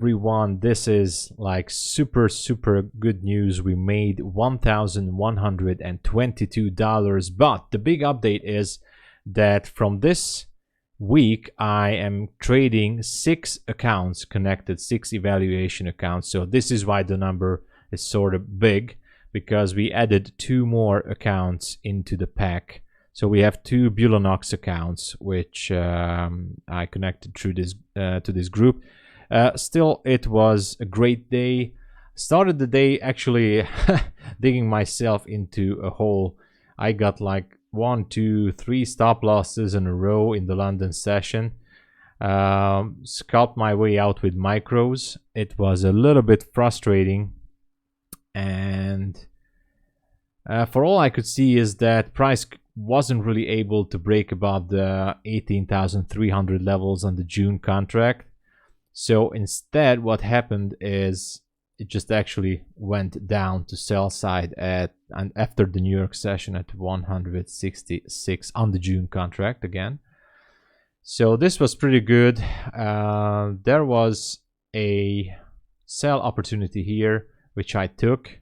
everyone, this is like super good news. We made $1,122, but the big update is that from this week I am trading 6 accounts connected, 6 evaluation accounts. So this is why the number is sort of big, because we added 2 more accounts into the pack. So we have 2 Bulenox accounts, which I connected through this to this group. Still, it was a great day. Started the day actually digging myself into a hole. I got like 1, 2, 3 stop losses in a row in the London session. Scalped my way out with micros. It was a little bit frustrating, and for all I could see is that price wasn't really able to break above the 18,300 levels on the June contract. So instead what happened is it just actually went down to sell side and after the New York session at 166 on the June contract again. So this was pretty good. There was a sell opportunity here which I took.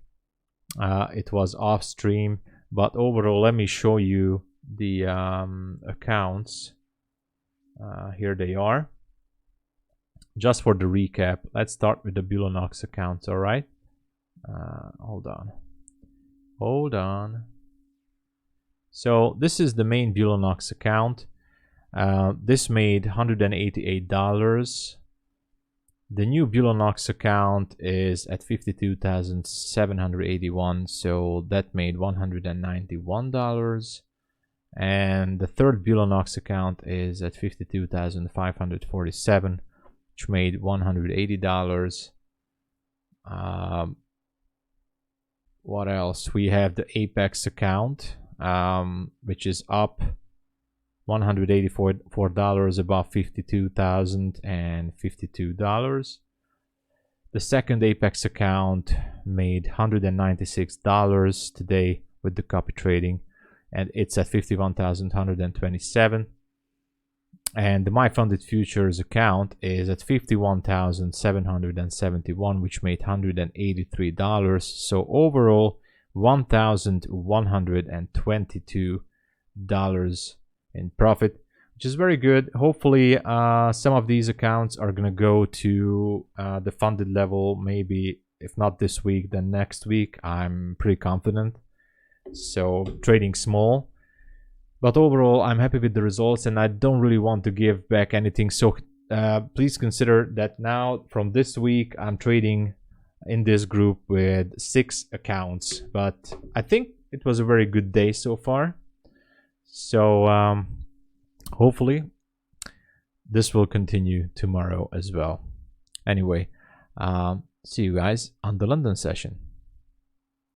It was off stream, but overall let me show you the accounts. Here they are. Just for the recap, let's start with the Bulenox accounts. All right, hold on. So this is the main Bulenox account. This made $188. The new Bulenox account is at 52,781, so that made $191. And the third Bulenox account is at 52,547, which made $180. What else? We have the Apex account, which is up $184 above $52,052. The second Apex account made $196 today with the copy trading, and it's at 51,127. And the My Funded Futures account is at 51,771, which made $183. So overall, $1,122 in profit, which is very good. Hopefully some of these accounts are gonna go to the funded level, maybe if not this week then next week. I'm pretty confident. So trading small, but overall I'm happy with the results, and I don't really want to give back anything. So please consider that now from this week I'm trading in this group with 6 accounts, but I think it was a very good day so far. So hopefully this will continue tomorrow as well. Anyway, see you guys on the London session.